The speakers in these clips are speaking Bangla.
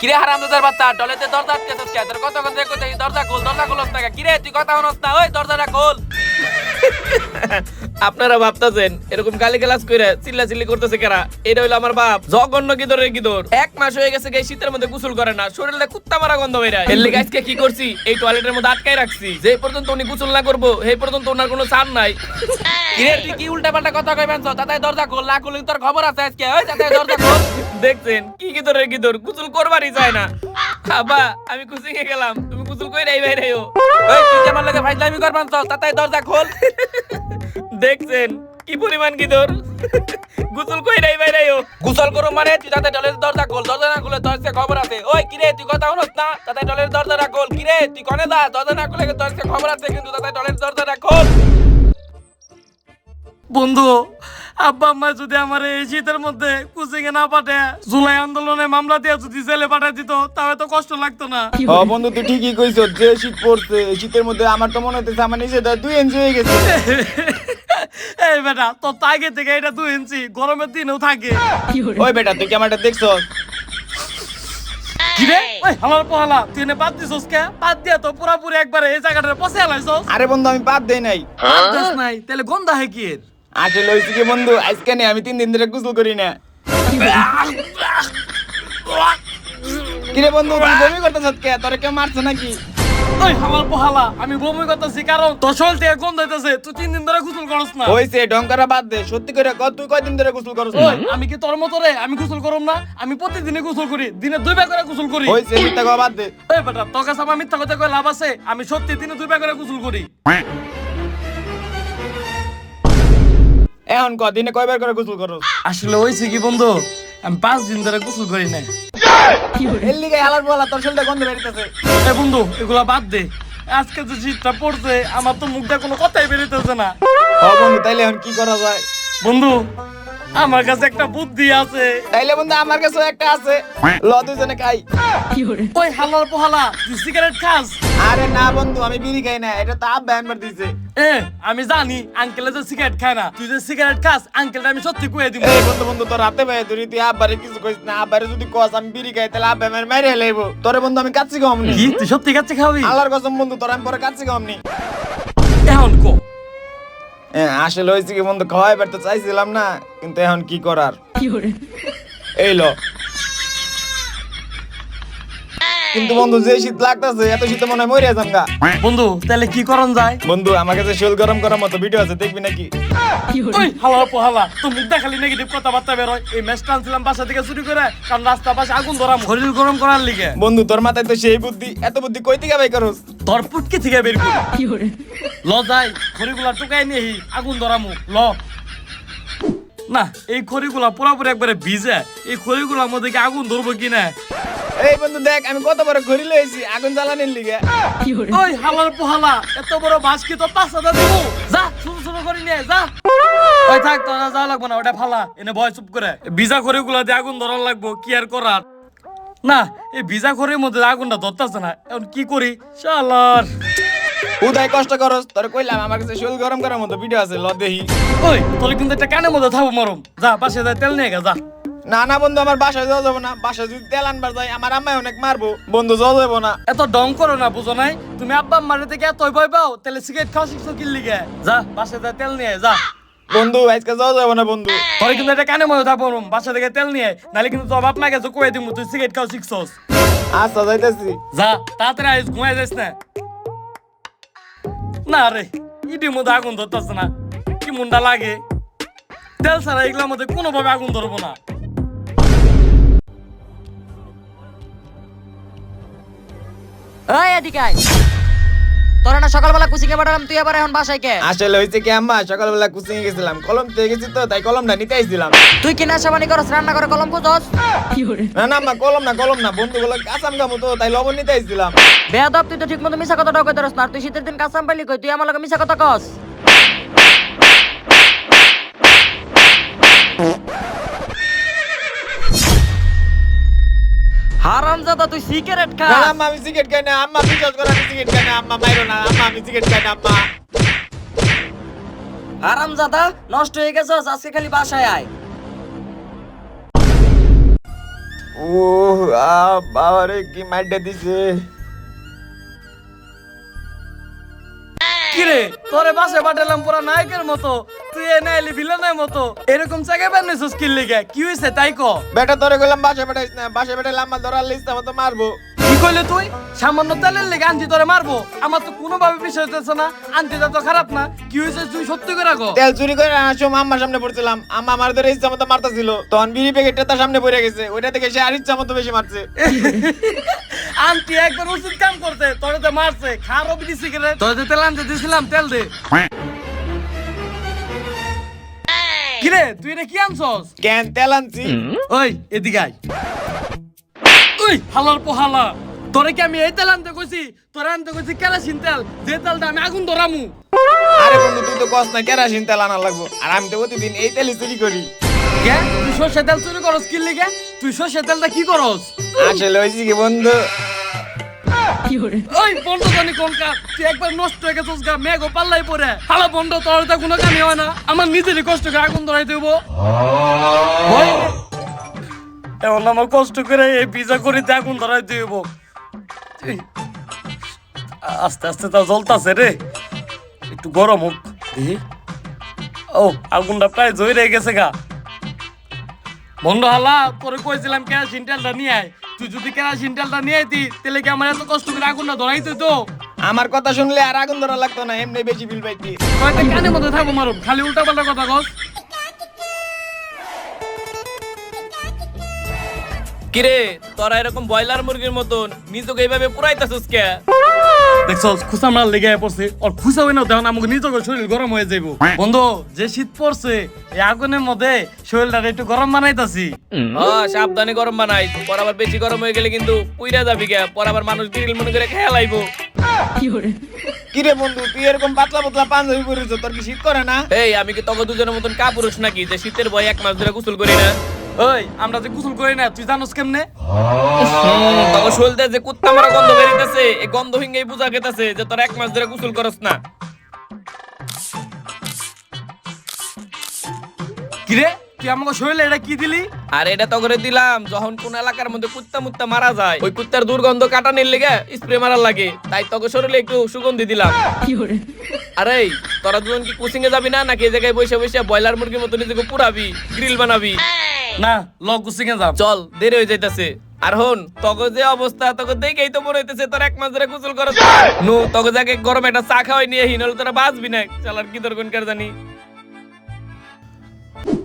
কিরে হারামজাদার বাচ্চা টয়লেটে দরজা আটকেছিস কে? তোর কতক্ষণ থেকে কইতাছি দরজা খোল, দরজা খোলস না কে? কিরে তুই কথা শুনস না? ওই দরজাটা খোল। আপনারা ভাবতাছেন এরকম গালিগালাজ কইরা চিল্লাচিল্লি করতেছে কারা? এটা হইলো আমার বাপ, জঘন্য গিদরের গিদর। 1 মাস হয়ে গেছে এই শীতের মধ্যে গোসল করে না, শরীরে কুত্তা মারা গন্ধ বেরায়। এর লিগে আজকে কি করছি, এই টয়লেটের মধ্যে আটকাই রাখছি। যে পর্যন্ত উনি গোসল না করবো সেই পর্যন্ত ওনার কোনো চান নাই। কিরে তুই কি উল্টাপাল্টা কথা কইবেন? তাতাই দরজা খোল, না খুললে তোর খবর আছে আজকে। ওই তাতাই দরজা খোল। দেখছেন কি গিদরের গিদর, গোসল করবারই চায় না। আব্বা আমি কোচিং এ গেলাম, তুমি গোসল কইরাই বাইরেও। ওই তুই কি আমার লগে ফাইজলামি করবান? তাতাই দরজা খোল। দেখছেন কি পরিমাণ গিদর, গোসল কইরাই বাইরেও। গোসল করো মানে তুই তাতাই টয়লেটের দরজা খোল, দরজা না খুলে তোর আজকে খবর আছে। ওই কিরে তুই কথা শুনস না? তাতাই টয়লেটের দরজাটা খোল। কিরে তুই কোনে যা? দরজা না খুলে তোর আজকে খবর আছে, কিন্তু তাতাই টয়লেটের দরজাটা খোল। বন্ধু, আব্বা আম্মা যদি আমার এই শীতের মধ্যে কোচিং এ না পাঠায়, জুলাই আন্দোলনে মামলা দিয়ে যদি জেলে পাঠায় দিত, তাহলে তো কষ্ট লাগতো না। বন্ধু তুই ঠিকই কইছো, যে শীত পড়ছে এই শীতের মধ্যে আমার তো মনে হইতেছে আমার নিজেটা 2 ইঞ্চি হয়ে গেছে। এই বেটা, তোর তো আগে থেকে এটা 2 ইঞ্চি, গরমের দিনেও থাকে। ওই বেটা তুই কি আমারটা দেখছো? কিরে ওই হালার পোহালা, তুই এনে বাদ দিছস কে? বাদ দিয়া তো পুরাপুরি একবারে এই জায়গাটারে পচে আলাইছস। আরে বন্ধু আমি বাদ দেই নাই, বাদ দিস নাই, তাহলে গন্ধ হয় কি এর? আসলে হইছে কি বন্ধু, আজকে নেই আমি 3 দিন ধরে গোসল করি না। কিরে বন্ধু তুই বমি করতেছস কে? তোরে কেউ মারছে নাকি? ওই হালার পোহালা, আমি বমি করতেছি কারণ তোর শরীর থেকে গন্ধ হইতেছে, তুই 3 দিন ধরে গোসল করস না। হইছে ঢংকারা বাদ দে, সত্যি করে কত তুই কয়দিন ধরে গোসল করছ না? ওই আমি কি তোর মতো রে? আমি গোসল করব না? আমি প্রতিদিনই গোসল করি, দিনে 2 বার করে গোসল করি। হইছে মিথ্যা কথা বাদ দে। এই বেটা, তোর কাছে আমার মিথ্যা কথা কই লাভ আছে? আমি সত্যি দিনে 2 বার করে গোসল করি। এখন কদিনে কয়বার করে গোসল করছ? আসলে হইছে কি বন্ধু, আমি 5 দিন ধরে গোসল করি না। এর লিগে হালার বলা তোর শরীরটা গন্ধ বেরিতেছে। এই বন্ধু এগুলা বাদ দে, আজকে যে শীতটা পড়ছে আমার তো মুখ দিয়ে কোনো কথাই বেরোতেছে না। বন্ধু তাইলে এখন কি করা যায়? বন্ধু আমার কাছে একটা বুদ্ধি আছে। তাইলে বন্ধু আমার কাছে একটা আছে, ল দুজনে খাই। ওই হালার পোহালা, তুই সিগারেট খাস? আরে না বন্ধু আমি বিড়ি খাই না, এটা তো আব্বা আনবার দিছে। আমি জানি আঙ্কেলে যে সিগারেট খায় না, তুই যে সিগারেট খাস আঙ্কেলটা আমি সত্যি কয়ে দিব। এই বন্ধু তোর হাতে ভাই তুই তুই আব্বারে কিছু কইস না, আব্বারে যদি কস আমি বিড়ি খাই তাহলে আব্বা আমার মাইরে লাইবো। তোরে বন্ধু আমি কাচ্চি খাওয়ামনি। কি তুই সত্যি কাচ্ছে খাবি? আল্লাহর কসম বন্ধু তোর আমি পরে কাচ্চি খাওয়ামনি। এখন কো। আসলে হয়েছে কি বন্ধু, খাওয়াইবার তো চাইছিলাম না, কিন্তু এখন কি করার। এই ল। কিন্তু বন্ধু যে শীত লাগতেছে, এত শীতে মনে হয় মরিয়া যামগা। বন্ধু তাহলে কি করন যায়? বন্ধু আমার কাছে শরীর গরম করার মতো ভিডিও আছে, দেখবি নাকি? ওই হালার পোহালা, তুই মুখ দেখালি নেগেটিভ কথাবার্তা বেরোয়। এই ম্যাচটা আনছিলাম বাসা থেকে চুরি করে, কারণ রাস্তা পাশে আগুন ধরাম, শরীর গরম করার লিগে। বন্ধু তোর মাথায় তো সেই বুদ্ধি, এত বুদ্ধি কই থেকে বাই করস? তোর পুটকি থেকে বের করি। ল যাই, খড়িগুলা টুকাই নিয়ে আগুন ধরামু, ল। না এই খড়িগুলা পুরোপুরি একবারে ভিজে, এই খড়িগুলার মধ্যে কি আগুন ধরবো কিনা? এই বন্ধু দেখ আমি কত বড় ঘড়ি লইছি আগুন জ্বালানির লিগে। ওই হালার পোহালা, এত বড় বাঁশ কি তোর 5,000 দেব? যা শুরু শুরু করি নিয়ে যা। ওই থাক, তোরা যাওয়া লাগবো না, ওটা ফালা, এনে ভয় চুপ করে। ভিজা খড়িগুলা দিয়ে আগুন ধরার লাগবো, কি আর করার। না এই ভিজা খড়ির মধ্যে আগুনটা ধরতেছে না, এখন কি করি শালার। উদয় কষ্ট করস, তোর কইলাম আমার কাছে শরীর গরম করার মতো ভিডিও আছে, ল দেহি। ওই তোর কিন্তু একটা কানের মধ্যে থাকবো মরম, যা পাশে যা তেল নিয়ে গা যা। না না বন্ধু আমার বাসায় যাওয়া যাবো না, বাসায় যদি তেল আনবার যাই আমার আম্মাই অনেক মারবো, বন্ধু যাওয়া যাবো না। এত ডং করো না, বুঝো নাই? তুমি আব্বা মারে থেকে এত ভয় পাও, তাহলে সিগারেট খাওয়া শিখছো কি লিগে? যা পাশে যা তেল নিয়ে যা। বন্ধু আজকে যাওয়া যাবো না বন্ধু। তোর কিন্তু একটা কানের মধ্যে থাকবো মরম, বাসা থেকে তেল নিয়ে, নাহলে কিন্তু তোর বাপ মা গেছে কয়ে দিব তুই সিগারেট খাওয়া শিখছস। আচ্ছা যাইতেছি। যা তাড়াতাড়ি আইস, ঘুমাই যাস না। না রে, ইডির মধ্যে আগুন ধরতেছে না, কি মুন্ডা লাগে। তেল ছাড়া এগুলোর মধ্যে কোনোভাবে আগুন ধরবো না। এই এদিকে আয়। তোরা না সকালবেলা কোচিং এ পাঠালাম, তুই আবার এখন বাসায় কে? আসলে হয়েছে কি আম্মা, সকালবেলা কোচিং এ গেছিলাম, কলম পেয়ে গেছি তো তাই কলমটা নিতে আইছিলাম। তুই কি নেশাবানি করস, রান্না করে কলম খুঁজস? না না আম্মা কলম না বন্ধুগুলো কাঁচাম গামো তো তাই লবণ নিতে আইছিলাম। বেয়াদব, তুই তো ঠিক মতো মিছা কথাটাও কইতে পারস না। আর তুই শীতের দিন কাঁচাম পাইলি কই? তুই আমার লগে মিছা কথা কস। হারামজাদা, তুই সিগারেট খা। না না আম্মা আমি সিগারেট খাই না, আম্মা বিশ্বাস করো আমি সিগারেট খাই না, আম্মা মাইরো না, আম্মা আমি সিগারেট খাই না আম্মা। ও বাবারে কি মাইরটা দিছে। কিরে তোরে বাসে পাঠালাম পুরা নায়কের মতো, তুই এনে এলি ভিলেনের মতো, এরকম জায়গায় বানিয়েছিস কি লিগে? কি হয়েছে তাই ক। বেটা তোরে কইলাম বাসা পাঠাইস না, বাসা পাঠাইলে আমার ধরার লিস্ট মতো মারবো। কি কইলে তুই? সামান্য তেলের লেগে আনছি তোরে মারবো? আমার তো কোনোভাবে বিষয় হইতেছে না, আনতিটা তো খারাপ না। কি হয়েছে তুই সত্যি করে কো। তেল চুরি করে আনার সময় আম্মার সামনে পড়ছিলাম, আম্মা আমার ধরে ইচ্ছা মতো মারতাছিল, তখন বিড়ি প্যাকেটটা তার সামনে পড়ে গেছে, ওইটা থেকে সে আর ইচ্ছা মতো বেশি মারছে। আনতি একবার উচিত কাম করতে, তোরে তো মারছে, খারও দিছি গেলে তোরে তো তেল আনতে দিছিলাম, তেল দে। কিরে তুই এটা কি আনছস? কেন তেল আনছি? ওই এদিকে আয়। ওই হালার পোহালা, তোরে কি আমি এই তেল আনতে কইছি? তোরে আনতে কইছি কেরোসিন তেল, যে তেলটা আমি আগুন ধরামু। আরে বন্ধু তুই তো কস না কেরাসিন তেল আনা লাগবো, আর আমি তো প্রতিদিন এই তেলই চুরি করি। কে তুই সরষের তেল চুরি করস কি লিগে? তুই সরষের তেলটা কি করস? আসলে হয়েছি কি বন্ধু, ওই বন্ধ জানি কোন কাজ, তুই একবার নষ্ট হয়ে গেছিস গা, মেঘও পাল্লাই পড়ে। হালা বন্ধ, তোর তো কোনো কামই হয় না, আমার নিজেরই কষ্ট করে আগুন ধরাই দেব। এখন আমার কষ্ট করে এই পিজা করে আগুন ধরাই দেব। আস্তে আস্তে তা জ্বলতাছে রে, একটু গরম হোক দেখি। ও আগুনটা প্রায় জ্বলে গেছে গা। বন্ধ হালা, তোরে কইছিলাম কেরোসিন তেলটা নিয়ে আয়, তুই যদি কেরোসিন তেলটা নিয়ে আইতি তাহলে কি আমার এত কষ্ট করে আগুনটা ধরাইতে তো? আমার কথা শুনলে আর আগুন ধরা লাগতো না, এমনি বেশি বিল পাইতি। কয়টা কানের মধ্যে থাকবো মারুম, খালি উল্টা পাল্টা কথা কস। কিরে তোরা এরকম ব্রয়লার মুরগির মতন নিজকে এইভাবে পুরাইতাছিস কে? দেখছস খুসা মার লেগে পড়ছে, আর খুসা হই না তখন আমাকে নিজের শরীর গরম হয়ে যাইব। বন্ধু যে শীত পড়ছে, এই আগুনের মধ্যে শরীরটা একটু গরম বানাইতাছি। সাবধানে গরম বানাই, পর আবার বেশি গরম হয়ে গেলে কিন্তু পুইরা যাবি গে, পর আবার মানুষ গ্রিল মনে করে খেয়া লাইবো। কিরে বন্ধু তুই এরকম পাতলা পাতলা পাঞ্জাবি পরেছ, তোর কি শীত করে না? এই আমি কি তোকে দুজনের মতন কাপুরুষ নাকি যে শীতের ভয় 1 মাস ধরে গোসল করি না? ওই আমরা যে গোসল করি না তুই জানোস কেমনে? তোকে শরীরে যে কুত্তা মারা গন্ধ বেরিতেছে, এই গন্ধ হিঙ্গেই বুঝা গেতেছে যে তোর 1 মাস ধরে গোসল করস না। কিরে তুই আমাকে শরীরে এটা কি দিলি? আর এটা তো করে দিলাম যখন কোন এলাকার মধ্যে কুত্তা মুত্তা মারা যায়, ওই কুত্তার দুর্গন্ধ কাটানোর লেগে স্প্রে মারার লাগে, তাই তোকে শরীরে একটু সুগন্ধি দিলাম। আরে তোরা দুজন কি কোচিং এ যাবি না, নাকি এই জায়গায় বসে বসে ব্রয়লার মুরগির মতো নিজেকে পুরাবি, গ্রিল বানাবি? না ল গুছিয়ে যাব। চল দেরি হয়ে যাইতাছে। আর হন তোকে যে অবস্থা, তোকে দেখেই তো মনে হইতেছে তোর 1 মাস ধরে গোসল করছ। নু তোকে যাকে গরম একটা চা খাওয়াই নিয়ে হিন হলে তোরা বাঁচবি না। চল আর কি তোর কোনকার জানি।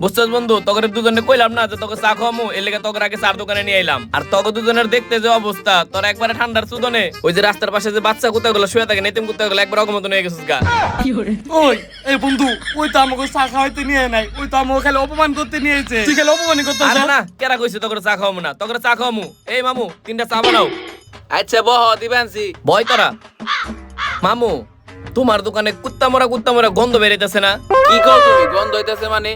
বুঝছস বন্ধু, তোকে দুজনে কইলাম না যে তোকে চা খাওয়ামু, এর লেগে তোকে আগে চার দোকানে নিয়ে আইলাম। আর তোকে দুজনের দেখতে যে অবস্থা, তোর একবারে ঠান্ডার সুদনে ওই যে রাস্তার পাশে যে বাচ্চা কুত্তাগুলো শুয়ে থাকে, নেতিম কুত্তাগুলো একবার অগমত হয়ে গেছিস গা। ওই এই বন্ধু, ওই তো আমাকে চা খাওয়াইতে নিয়ে নাই, ওই তো আমাকে খালি অপমান করতে নিয়েছে। তুই খালি অপমানই করতে আরে না, কেরা কইছে তোকে চা খাওয়ামু না? তোকে চা খাওয়ামু। এই মামু 3টা চা বানাও। আচ্ছা বহ দিবানছি। বয় তোরা। মামু তোমার দোকানে কুত্তা মরা গন্ধ বেরিতেছে না? কি কও তুমি গন্ধ হইতাছে মানে?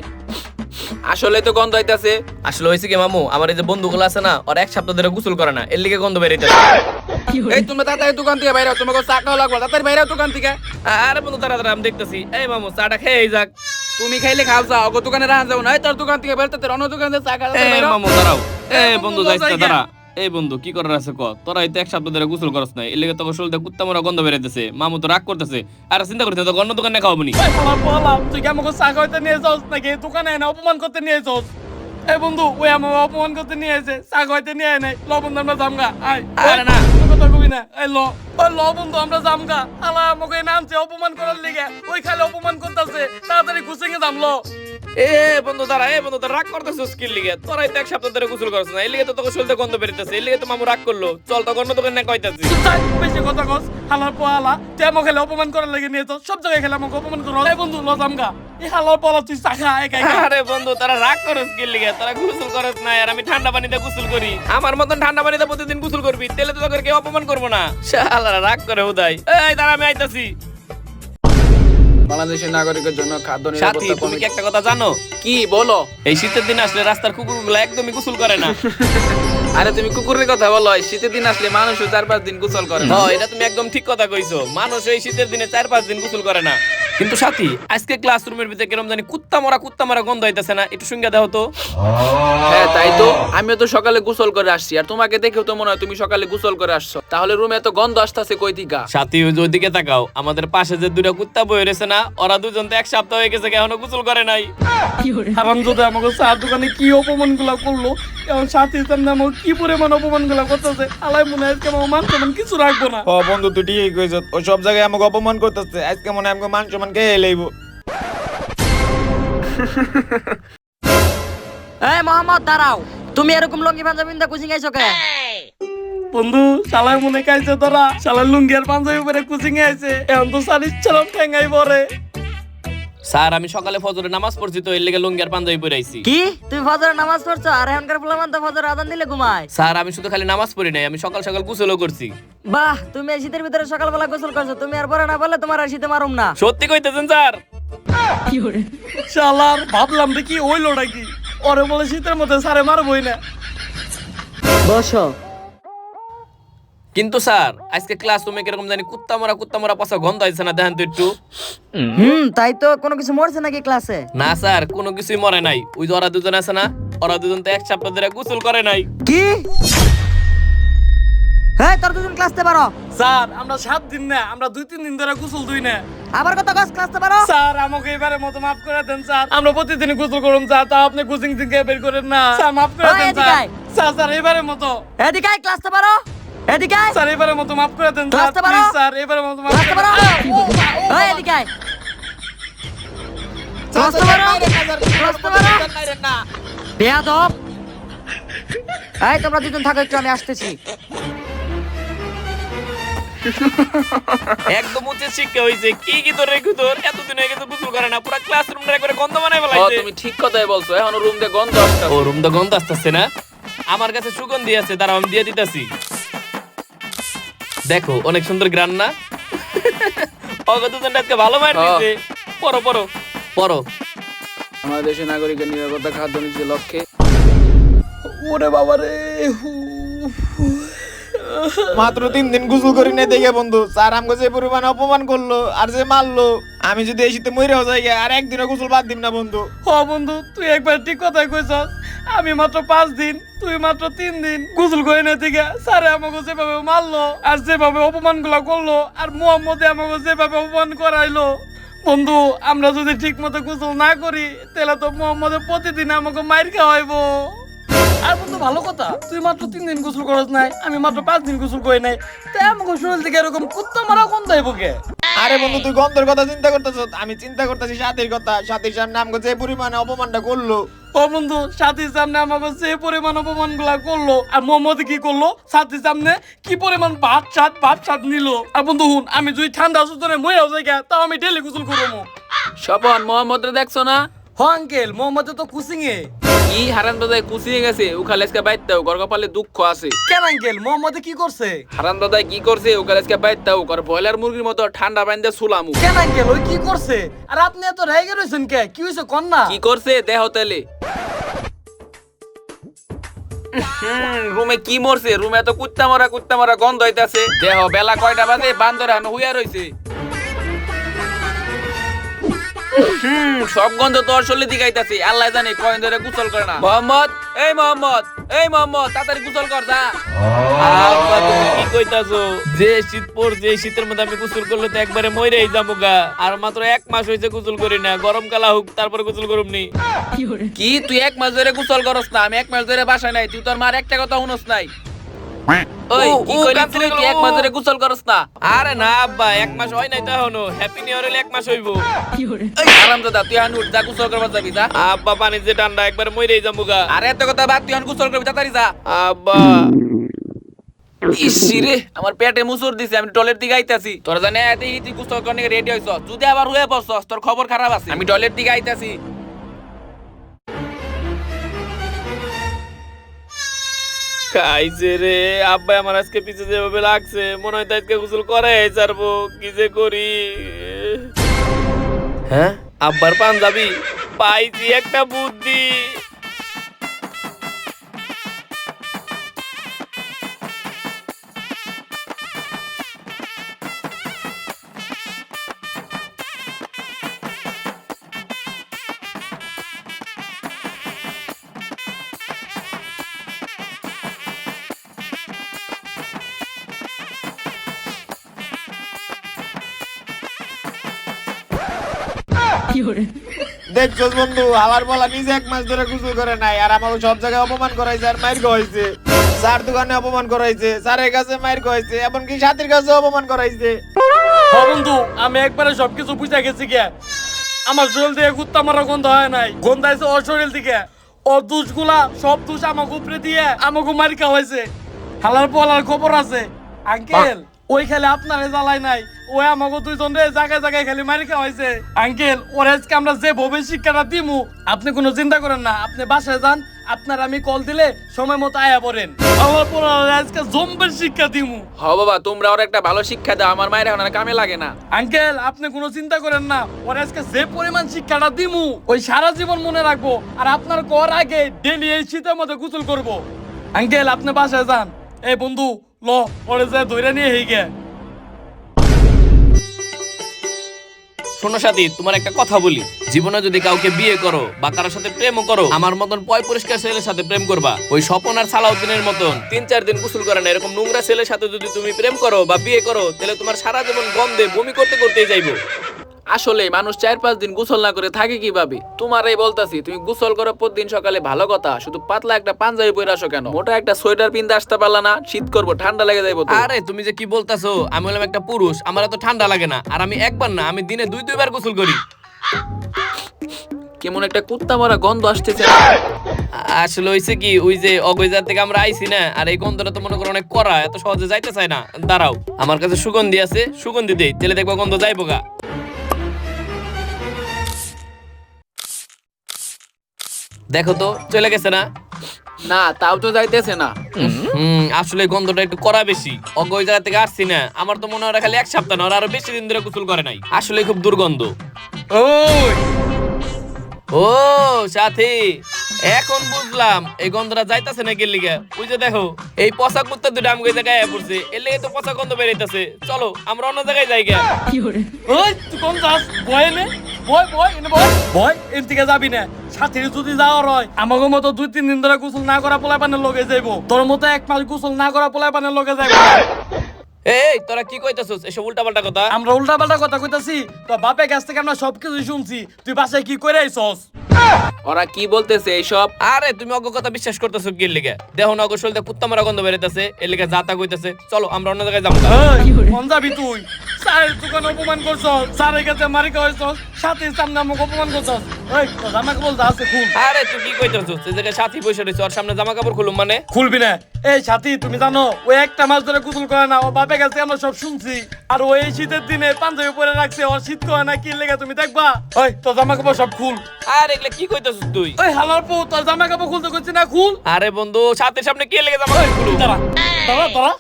আসলে তো গন্ধ হইতাছে। আসলে হয়েছে কি মামু, আমার এই যে বন্ধুগুলো আছে না, ওর 1 সপ্তাহ ধরে গোসল করে না, এর লিগে গন্ধ বেরিতেছে। এই তুমি তাড়াতাড়ি দোকান থেকে বাইরে হও, তোমাকে চা খাওয়া লাগবে, তাড়াতাড়ি বাইরে হও দোকান থেকে। আরে বন্ধু তাড়াতাড়ি আমি দেখতেছি। এই মামু চাটা খেয়ে যাক। তুমি খাইলে খাও চা, ওগো দোকানে রাখা যাও না, তোর দোকান থেকে বেরোতে অন্য দোকানে চা খাওয়া এই বাইরে হও। মামু দাঁড়াও। এই এই বন্ধু বন্ধু, যাইতে যাই দাঁড়া। এই বন্ধু কি করার আছে ক? তোরা হয়তো 1 সপ্তাহ ধরে গোসল করছ না, এর লিগে তোকে শরীরে কুত্তা মরা গন্ধ বেরিতেছে। মামু তো রাগ করতেছে। আর চিন্তা করতে তো অন্য দোকানে খাওয়াবো নি। আমার পোলা, তুই কি আমাকে চা খাওয়াইতে নিয়ে যাস নাকি দোকানে না অপমান করতে নিয়ে যাস? এই বন্ধু ওই আমাকে অপমান করতে নিয়ে এসে চা খাওয়াইতে নিয়ে আয় নাই। ল বন্ধু আমরা জামগা। আয় আরে না। কোনো কথা কবি না। এই ল, ওই ল বন্ধু আমরা জামগা। আলা আমাকে নামছে অপমান করার লিগে, ওই খালি অপমান করতেছে, তাড়াতাড়ি গুছিয়ে যাম। ল এ বন্ধু দাঁড়া, এই বন্ধু তোর রাগ করতেছিস কি লিগে? তোরা হয়তো 1 সপ্তাহ ধরে গোসল করছ না, এর লিগে তো তোকে শরীরে গন্ধ বেরিতেছে, এর লিগে তো মামু রাগ করলো। চল তো অন্য দোকানে কইতাছি। তুই তাই বেশি কথা কস। হালার পোলা, তুই আমাকে খালি অপমান করার লিগে নিয়ে যাস, সব জায়গায় খালি আমাকে অপমান করো। এই বন্ধু ল জামগা। এই হালার পোলা তুই চা খা একা একা। আরে বন্ধু তোরা রাগ করস কি লিগে? তোরা গোসল করস না, আর আমি ঠান্ডা পানিতে গোসল করি। আমার মতন ঠান্ডা পানিতে প্রতিদিন গোসল করবি, তাহলে তো তোকে কেউ অপমান করবো না। শালারা রাগ করে উদয়। এই দাঁড়া আমি আইতাছি। বাংলাদেশের নাগরিকের জন্য খাদ্য সাথী নিরাপত্তা তুমি কি একটা কথা জানো? কি বলো? এই শীতের দিন আসলে রাস্তার কুকুরগুলো একদমই গোসল করে না। আরে তুমি কুকুরের কথা বলো, এই শীতের দিন আসলে মানুষও 4-5 দিন গোসল করে না। হ্যাঁ এটা তুমি একদম ঠিক কথা কইছো, মানুষ এই শীতের দিনে 4-5 দিন গোসল করে না। কিন্তু সাথী আজকে ক্লাসরুমের ভিতরে কেরম জানি কুত্তা মরা গন্ধ হইতাছে না, একটু শুনগে দাও তো। হ্যাঁ তাই তো, আমিও তো সকালে গোসল করে আসছি, আর তোমাকে দেখেও তো মনে হয় তুমি সকালে গোসল করে আসছো, তাহলে রুমে এত গন্ধ আসতেছে কই থেকে? সাথী ওই যে ওইদিকে তাকাও, আমাদের পাশে যে দুটা কুত্তা বই রয়েছে না, ওরা দুজন তো 1 সপ্তাহ হয়ে গেছে এখনো গোসল করে নাই। হারাম যদি আমাকে চা দোকানে কি অপমান গুলা করলো, এখন সাথী সামনে আমাকে কি পরিমাণ অপমান গুলা করতেছে, আলাই মনে হয় আজকে আমার মান সম্মান কিছু রাখবো না। ও বন্ধু তুই ঠিকই কইছ, ও সব জায়গায় আমাকে অপমান করতেছে, আজকে মনে হয় আমাকে মান সম্মান কে লইব। এই মোহাম্মদ দাঁড়াও, তুমি এরকম লঙ্গি পাঞ্জাবি দা কোচিং আইছো কে? বন্ধু শালায় মনে খাইছে তোরা, শালার লুঙ্গি আর পাঞ্জাবি পরে কোচিং এ আইছে, এখন তো সারিস চালাম ঠেঙ্গাই পরে। স্যার আমি সকালে ফজরের নামাজ পড়ছি তো এর লেগে লুঙ্গি আর পাঞ্জাবি পরে আইছি। কি তুমি ফজরের নামাজ পড়ছো আর এখনকার পোলামান তো ফজর আজান দিলে ঘুমায়? স্যার আমি শুধু খালি নামাজ পড়ি নাই, আমি সকাল সকাল গোসলও করছি। বাহ, তুমি এই শীতের ভিতরে সকালবেলা গোসল করছো, তুমি আর পরে না বললে তোমার আর শীতে মারুম না। সত্যি কইতেছেন স্যার? শালার ভাবলাম রে কি হইলো নাকি, ওরে বলে শীতের মধ্যে সারে মারবই না। বসো। কিন্তু স্যার আজকে ক্লাসরুমে কিরকম জানি কুত্তা মরা পাশা গন্ধ আইছে না, দেখেন তো একটু। তাই তো, কোনো কিছু মরছে নাকি ক্লাসে? না স্যার কোনো কিছুই মরে নাই, ওই যে ওরা দুজন আছে না, ওরা দুজন তো 1 সপ্তাহ ধরে গোসল করে নাই। কি? হ্যাঁ তোর দুজন ক্লাসতে পারো? স্যার আমরা 7 দিন না, আমরা 2-3 দিন ধরে গোসল দুই না। আবার কত গাছ ক্লাসতে পারো? স্যার আমাকে এবারে মতো মাফ করে দেন স্যার, আমরা প্রতিদিন গোসল করুম স্যার, তা আপনি কোচিং থেকে বের করেন না স্যার, মাফ করে দেন এদিকে স্যার। আয়। স্যার এবারে মতো, এদিকে আয়, ক্লাসতে পারো? এদিকে আয়। স্যার এবারে মতো মাফ করে দেন স্যার, ক্লাসতে পারো? প্লিজ স্যার এবারে মতো মাফ ক্লাসতে করে পারো? দেন। ওই এদিকে আয়। ক্লাসতে পারো? ক্লাসতে পারো? বেয়াদব। এই তোমরা দুজন থাকো একটু, আমি আসতেছি। একদম উচ্চ শিক্ষা হইছে, কি তোর রে তোর এতদিন হয়ে গেছে গোসল করে না, পুরো ক্লাসরুমটা একবারে গন্ধ বানাই ও ফেলাইছে। তুমি ঠিক কথাই বলছো, এখন রুম দিয়ে গন্ধ আসতেছে। ও রুম তো গন্ধ আসতেছে না, আমার কাছে সুগন্ধি আছে, দাঁড়াও আমি দিয়ে দিতেছি। দেখো অনেক সুন্দর গ্রান না? ওগো দুজন আজকে ভালো মার দিছে। পড়ো পড়ো পড়ো। আমাদের দেশের নাগরিকের নিরাপত্তা খাদ্য নীতির লক্ষ্যে ওরে বাবা রে, মাত্র 3 দিন গোসল করি নাই দেখে বন্ধু স্যার আমাকে যে পরিমাণ অপমান করলো আর যে মারলো, আমি যদি এই শীতে মইরাও যাই আর একদিনও গোসল বাদ দিম না বন্ধু। হ বন্ধু তুই একবার ঠিক কথাই কইছস, আমি মাত্র 5 দিন, তুই মাত্র 3 দিন গোসল করে না থেকে স্যারে আমাকে যেভাবে মারলো আর যেভাবে অপমান গুলা করলো, আর মোহাম্মদে আমাকে যেভাবে অপমান করাইলো, বন্ধু আমরা যদি ঠিক মতো গোসল না করি তাহলে তো মোহাম্মদে প্রতিদিন আমাকে মাইর খাওয়াইবো। আর বন্ধু ভালো কথা, তুই মাত্র 3 দিন গোসল করস নাই, আমি মাত্র 5 দিন গোসল করি নাই, তাই আমাকে শরীর থেকে এরকম কুত্তা মারা গন্ধ আইবো কে? আরে বন্ধু তুই গন্ধের কথা চিন্তা করতেছ, আমি চিন্তা করতেছি সাথীর কথা। সাথীর সামনে আমাকে যে পরিমাণে অপমানটা করলো। ও বন্ধু সাথীর সামনে আমাকে যে পরিমাণ অপমান গুলা করলো, আর মোহাম্মদ কি করলো সাথীর সামনে কি পরিমাণ ভাত সাত নিল। আর বন্ধু হুন, আমি যদি ঠান্ডা সুতনে মইরাও যাই তাও আমি ডেলি গোসল করবো। স্বপন মোহাম্মদ রে দেখছো না? হ আঙ্কেল, মোহাম্মদ তো কুচিং এ। কি হারান দাদাই কুচিয়ে গেছে, ওখানে আজকে বাইতেও ঘর কপালে দুঃখ আছে। কেন আঙ্কেল, মোহাম্মদ কি করছে? হারান দাদাই কি করছে, ওখানে আজকে বাইতেও ঘর ব্রয়লার মুরগির মতো ঠান্ডা বাইন্দে সুলামু। কেন আঙ্কেল, ওই কি করছে? আর আপনি এত রেগে রয়েছেন কে? কি হয়েছে কন্যা? কি করছে দেহ তেলে? রুমে কি মরছে? রুমে তো কুত্তা মারা গন্ধ হইতাছে। দেহ বেলা কয়টা বাজে, বান্দর এখন হুইয়া রইছে। সব গন্ধ তোর শরীরে দিগাইতাছে, আল্লাহ জানে কয়দিন ধরে গোসল করে না। মোহাম্মদ, এই মোহাম্মদ তাড়াতাড়ি গোসল কর যা। আব্বা তুমি কি কইতাছো? যে শীত পড়ছে এই শীতের মধ্যে আমি গোসল করলে তো একবারে মইরেই যাবো গা। আর মাত্র 1 মাস হইছে গোসল করি না, গরম কালা হোক তারপরে গোসল করুমনি। কি তুই 1 মাস ধরে গোসল করস না? আমি 1 মাস ধরে বাসায় নাই, তুই তোর মার একটা কথা শুনস নাই? ওই কি কইলি তুই? কি 1 মাস ধরে গোসল করস না? আরে না আব্বা 1 মাস হয় নাই তা হনো, হ্যাপি নিউ ইয়ার হলে 1 মাস হইবো। এই হারামজাদা তুই এখন উঠ, যা গোসল করবা যাবি যা। আব্বা পানি যে ঠান্ডা একবার মইরেই যাবো গা। আরে এত কথা বাদ, তুই এখন গোসল করবি তাড়াতাড়ি যা। আব্বা ইসি রে, আমার পেটে মুসুর দিছে, আমি টয়লেট দিকে আইতাছি। তোর জানে এতেই তুই গোসল করনে রেডি হইছ, যদি আবার হয়ে পড়ছস তোর খবর খারাপ আছে। আমি টয়লেট দিকে আইতাছি। খাইছে রে আব্বা, আমার আজকে পিছে যেভাবে লাগছে মনে হয় আজকে গোসল করে ছাড়বো, কি যে করি। হ্যাঁ আব্বার পাঞ্জাবি পাইছি একটা বুদ্ধি। দেখছস বন্ধু আমার বলা নিজে 1 মাস ধরে গোসল করে নাই আর আমাকে সব জায়গায় অপমান করাইছে আর মাইর খাওয়াইছে স্যার দোকানে অপমান করাইছে স্যারের কাছে মাইর খাওয়াইছে এমনকি সাথীর কাছে অপমান করাইছে ও বন্ধু আমি একবারে সবকিছু বুঝা গেছি কে আমার শরীর থেকে কুত্তা মারা গন্ধ হয় নাই গন্ধ আছে ওর শরীর থেকে ওর দোষগুলা সব দোষ আমাকে উপরে দিয়ে আমাকে মারি খাওয়াইছে হালার পোলার খবর আছে আঙ্কেল ওই খেলে আপনারে জ্বালাই নাই ওই আমাকে দুইজন রে জায়গায় জায়গায় খালি মারি খাওয়াইছে আঙ্কেল ওর আজকে আমরা যে ভবে শিক্ষাটা দিমু আপনি কোনো চিন্তা করেন না আপনি বাসায় যান আপনার আমি কল দিলে সময় মতো আয়া পড়েন আমার পোলার আজকে জম্বের শিক্ষা দিমু হ বাবা তোমরা ওর একটা ভালো শিক্ষা দাও আমার মায়ের এখন আর কামে লাগে না। আঙ্কেল আপনি কোনো চিন্তা করেন না ওর আজকে যে পরিমাণ শিক্ষাটা দিমু ওই সারা জীবন মনে রাখবো আর আপনার কর আগে ডেলি এই শীতের মধ্যে গোসল করব আঙ্কেল আপনি বাসায় যান এই বন্ধু ল ওরে যে ধইরা নিয়ে হেগে শোনো সাথী তোমার একটা কথা বলি জীবনে যদি কাউকে বিয়ে করো বা কারোর সাথে প্রেমও করো আমার মতন পয় পরিষ্কার ছেলের সাথে প্রেম করবা ওই স্বপন আর সালাউদ্দিনের মতন 3-4 দিন গোসল করে না এরকম নোংরা ছেলের সাথে যদি তুমি প্রেম করো বা বিয়ে করো তাহলে তোমার সারা জীবন গন্ধে বমি করতে করতেই যাইবো। আসলে মানুষ 4-5 দিন গোসল না করে থাকে কিভাবে? তোমারই বলতাছি তুমি গোসল করো প্রতিদিন সকালে ভালো কথা, শুধু পাতলা একটা পাঞ্জাবি পরে আসো কেন? মোটা একটা সোয়েটার পিনতে আসতে পারলা না? শীত করবো, ঠান্ডা লেগে যাইবো তো। আরে তুমি যে কি বলতাছো, আমি হলাম একটা পুরুষ, আমার এত ঠান্ডা লাগে না। আর আমি একবার না, আমি দিনে 2-2 বার গোসল করি। কেমন একটা কুত্তা মারা গন্ধ আসতেছে। আসলে হইছে কি, ওই যে অগৈজার থেকে আমরা আইছি না, আর এই গন্ধটা তো মনে করো অনেক কড়া, এত সহজে যাইতে চায় না। দাঁড়াও, আমার কাছে সুগন্ধি আছে, সুগন্ধি দেই, তাহলে দেখবো গন্ধ যাইবো গা। দেখো তো চলে গেছে না? না, তাও তো যাইতেছে না। আসলে গন্ধটা একটু কড়া বেশি। ওই জায়গা থেকে আসছি না, আমার তো মনে হয় খালি 1 সপ্তাহ না, আরো বেশি দিন ধরে গোসল করে নাই। আসলে খুব দুর্গন্ধ। ওই ও সাথী, এখন বুঝলাম এই গন্ধটা যাইতাছে না গেল লিগা। ওই যে দেখো, এই পচা কুত্তা দুটো আমগো জায়গায় আয়া পড়ছে, এর লেগে তো পচা গন্ধ বেরাইতাছে। চলো আমরা অন্য জায়গায় যাই গা। ওই তুই কোন যাস? বয় নে, বয় এনে বয় এর থেকে যাবি না। সাথে যদি যাওয়ার হয় আমাকে মতো 2-3 দিন ধরে গোসল না করা পোলা পানের লগে যাইবো, তোর মতো 1 মাস গোসল না করা পোলা পানের লগে যাইবো। এই তোরা কি কইতাছস এসব উল্টাপাল্টা কথা? আমরা উল্টাপাল্টা কথা কইতাছি? তো বাপের কাছ থেকে আমরা সবকিছু শুনছি, তুই বাসায় কি করে আইছস? ওরা কি বলতেছে এইসব? আরে তুমি অজ্ঞ কথা বিশ্বাস করতেছো কি লিগা? দেখো না অগো শরীরে কুত্তা মারা গন্ধ বেরাইতাছে, এর লিগা যাতা কইতাছে। চলো আমরা অন্য জায়গায় যাবো। এই কোন যাবি তুই? স্যারের দোকানে অপমান করছস, স্যারের কাছে মারি খাওয়াইছস, সাথে সামনে আমাকে অপমান করছস। এই তো জামা কাপড় যা আছে খুল। আরে তুই কি কইতাছস? এই জায়গায় সাথী বসে রইছে, ওর সামনে জামা কাপড় খুলুম মানে? খুলবি না। এই সাথী, তুমি জানো ও 1 মাস ধরে গোসল করে না, ও বাপের কাছে আমরা সব শুনছি। আর ও এই শীতের দিনে পাঞ্জাবি পরে রাখছে, ওর শীত করে না কি লেগে তুমি দেখবা। ওই তো জামা কাপড় সব খুল। আর এগুলা কি কইতাছস তুই? ওই হালার পো, তোর জামা কাপড় খুলতে কইছি না, খুল। আরে বন্ধু, সাথীর সামনে কি লেগে জামা কাপড় খুলুম? দাঁড়া দাঁড়া,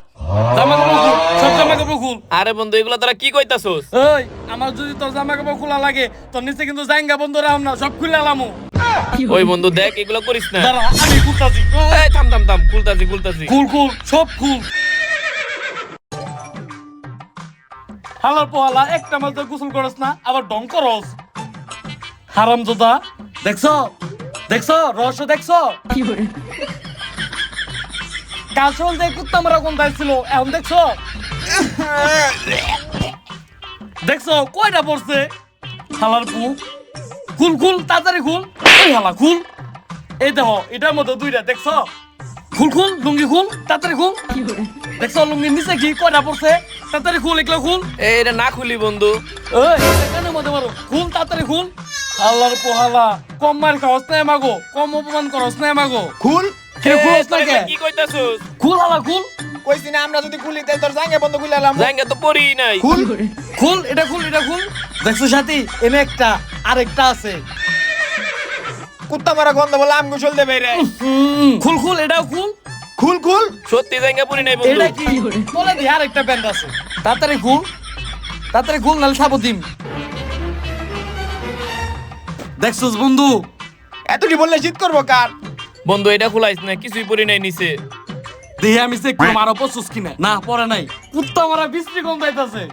জামা কাপড় খুল, সব জামা কাপড় খুল। আরে বন্ধু, এগুলা তোরা কি কইতাছস? এই আমার যদি তোর জামা কাপড় খোলা লাগে, তোর নিচে কিন্তু জায়গা বন্ধ রাখলাম না, সব খুলে আলামু। ওই বন্ধু দেখ, এগুলো করিস না। দাঁড়া আমি খুলতাছি। এই থাম, খুলতাছি। খুল সব খুল। হালার পোহালা 1 মাস ধরে গোসল করস না, আবার ডং করস। হারামজাদা, দেখছো রহস্য দেখছো? কাশল যে কুত্তা মারা কোন ছিল, এখন দেখছো কয়টা পড়ছে? হালার পু, খুল তাড়াতাড়ি খুল। এই হালা খুল। এই দেখো, এটার মধ্যে 2টা, দেখছো? খুল লুঙ্গি খুল, তাড়াতাড়ি খুল। দেখছো লুঙ্গির নিচে কি কয়টা পড়ছে? তাড়াতাড়ি খুল, এগুলো খুল। এটা না খুলি বন্ধু। এই কানের মধ্যে মারো, খুল তাড়াতাড়ি খুল। আল্লাহর পোহালা, কম মার খাওয়াস না আমাগো, কম অপমান করস না আমাগো। খুল কে খুলস না কে? কি কইতাছস? খুল হালা খুল। কইছি না আমরা যদি খুলি তাই তোর জাঙ্গে বন্ধ খুলে এলাম। জাঙ্গা তো পড়ি নাই। খুল এটা খুল। দেখছো সাথী, এনে একটা আরেকটা আছে। কুত্তা মারা গন্ধ বলে আম গোসল দেবে রে। খুল এটাও খুল। খুল সত্যি জাঙ্গা পড়ি নাই বন্ধু। এটা কি বলে দি আরেকটা প্যান্ট আছে। তাড়াতাড়ি খুল নালে সাবো দিম। দেখছস বন্ধু, এতটি বললে শীত করবো কার? বন্ধু এটা খুলাইছ না, কিছুই পড়ি নাই নিচে। দেহে আমি চেক করব আরো পছস কিনা। না পরে নাই, কুত্তা মারা বিশ্রী গন্ধ আইতাছে।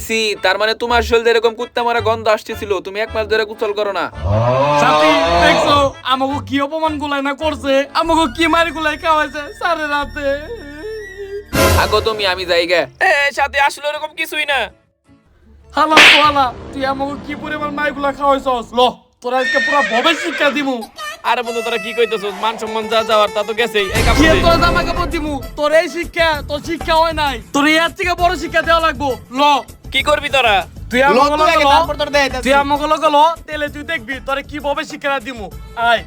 সি তার মানে তোমার শরীরে এরকম কুত্তা মারা গন্ধ আসতেছিল, তুমি 1 মাস ধরে গোসল করো না। সাথী দেখছো আমাকে কি অপমান গুলাই না করছে, আমাকে কি মারি গুলাই খাওয়াইছে সারে রাতে। আগো তুমি, আমি যাই গে। সাথে আসলে এরকম কিছুই না। হালার পোহালা তুই আমাকে কি পরিমাণ মাইগুলা খাওয়াইছস ল তোরা আজকে পুরো ভবে শিক্ষা দিমু। আরে বন্ধু তোরা কি কইতেছস? মান সম্মান যা যাওয়ার তা তো গেছেই। এই কি কাপড় তোর জামা কাপড় দিমু তোর এই শিক্ষা তোর শিক্ষা হয় নাই তোর এর থেকে বড় শিক্ষা দেওয়া লাগবো ল কি করবি তোরা? তুই আমাকে লোক লাগে, ল তারপর তোর দেয় তুই আমাকে ল তেলে তুই দেখবি তোরে কি ভাবে শিক্ষা দিমু আয়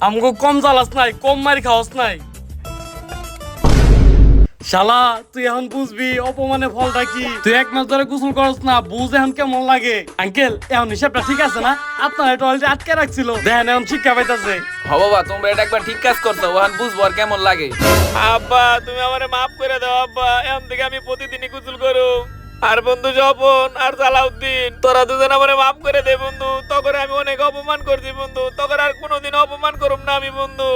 আমাকে কম জ্বালাস নাই কম মারি খাওয়াস নাই শালা তুই এখন বুঝবি অপমানের ফলটা কি তুই 1 মাস ধরে গোসল করস না বুঝ এখন কেমন লাগে আঙ্কেল এখন হিসাবটা ঠিক আছে না আপনার টয়লেটে আটকে রাখছিল দেখেন এখন শিক্ষা পাইতাছে হ বাবা তোমরা এটা একবার ঠিক কাজ করছো ওহান বুঝবো আর কেমন লাগে। আব্বা তুমি আমারে মাফ করে দাও আব্বা, এখন থেকে আমি প্রতিদিনই গোসল করব। আর বন্ধু স্বপন আর সালাউদ্দিন তোরা দুজন আমারে মাফ করে দে বন্ধু, তখন আমি অনেক অপমান করছি বন্ধু, তখন আর কোনোদিন অপমান করব না আমি বন্ধু।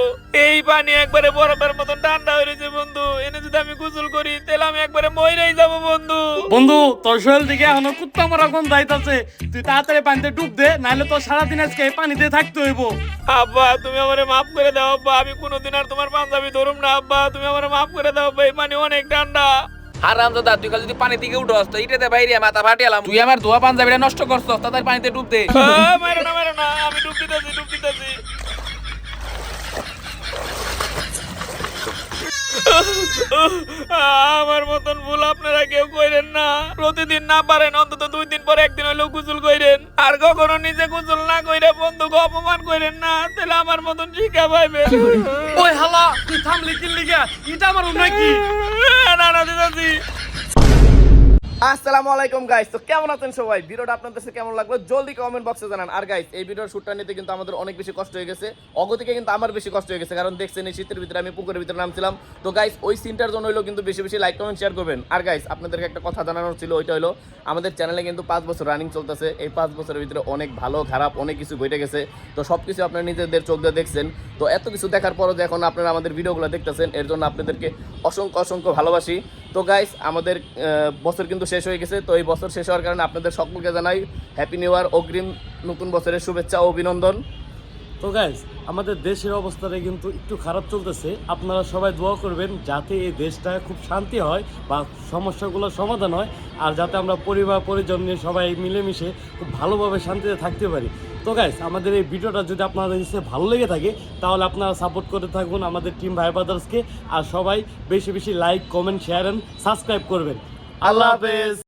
এই পানি একবারে বরফের মতন ঠান্ডা হয়ে রয়েছে বন্ধু, এনে যদি আমি গোসল করি তাহলে আমি একবারে মইরাই যাব বন্ধু। বন্ধু তোর শরীর দিকে এখনো কুত্তা মারা কোন যাইতাছে তুই তাড়াতাড়ি পানিতে ডুব দে নাহলে তোর সারাদিন আজকে এই পানিতে থাকতে হইব। আব্বা তুমি আমারে মাফ করে দাও আব্বা, আমি কোনোদিন আর তোমার পাঞ্জাবি ধরুম না আব্বা, তুমি আমারে মাফ করে দাও আব্বা, এই পানি অনেক ঠান্ডা। হারাম দাদা তুই খালি যদি পানি থেকে উঠোস তো ইটাতে বাইরে মাথা ফাটিয়ালাম। তুই আমার ধোয়া পাঞ্জাবিটা নষ্ট করছস তাদের পানিতে ডুব দে। মারো না আমি ডুব দিতেছি। আমার মতন ভুল আপনারা কেউ কইরেন না, প্রতিদিন না পারেন অন্তত 2 দিন পর একদিন হইলেও গোসল কইরেন, আর কখনো নিজে গোসল না কইরা বন্ধুকে অপমান কইরেন না, তাহলে আমার মতন শিক্ষা পাইবে। ওই হালা তুই থামলি কি লিগা এটা আমার নাকি না দিদাজি। আসসালামু আলাইকুম গাইস, তো কেমন আছেন সবাই? ভিডিওটা আপনাদের কাছে কেমন লাগলো জলদি কমেন্ট বক্সে জানান। আর গাইস এই ভিডিওর শুটটা নিতে কিন্তু আমাদের অনেক বেশি কষ্ট হয়ে গেছে, অগতিকে কিন্তু আমার বেশি কষ্ট হয়ে গেছে, কারণ দেখছেন এই শীতের ভিতরে আমি পুকুরের ভিতরে নামছিলাম। তো গাইস ওই সিনটার জন্য হলো কিন্তু বেশি বেশি লাইক কমেন্ট শেয়ার করবেন। আর গাইস আপনাদেরকে একটা কথা জানানোর ছিল, ওইটা হলো আমাদের চ্যানেলে কিন্তু 5 বছর রানিং চলতেছে, এই 5 বছরের ভিতরে অনেক ভালো খারাপ অনেক কিছু ঘটে গেছে, তো সব কিছু আপনারা নিজেদের চোখ দিয়ে দেখছেন। তো এত কিছু দেখার পরও যে এখন আপনারা আমাদের ভিডিওগুলো দেখতেছেন এর জন্য আপনাদেরকে অসংখ্য ভালোবাসি। তো গাইস আমাদের বছর কিন্তু শেষ হয়ে গেছে, তো এই বছর শেষ হওয়ার কারণে আপনাদের সকলকে জানাই হ্যাপি নিউ ইয়ার, অগ্রিম নতুন বছরের শুভেচ্ছা ও অভিনন্দন। তো গাইস আমাদের দেশের অবস্থাটা কিন্তু একটু খারাপ চলতেছে, আপনারা সবাই দোয়া করবেন যাতে এই দেশটা খুব শান্তি হয় বা সমস্যাগুলো সমাধান হয়, আর যাতে আমরা পরিবার পরিজন নিয়ে সবাই মিলেমিশে খুব ভালোভাবে শান্তিতে থাকতে পারি। তো গাইস আমাদের এই ভিডিওটা যদি আপনাদের কাছে ভালো লেগে থাকে তাহলে আপনারা সাপোর্ট করে থাকুন আমাদের টিম ভাই ব্রাদার্সকে, আর সবাই বেশি বেশি like comment share and subscribe করবেন। আল্লাহ হাফেজ।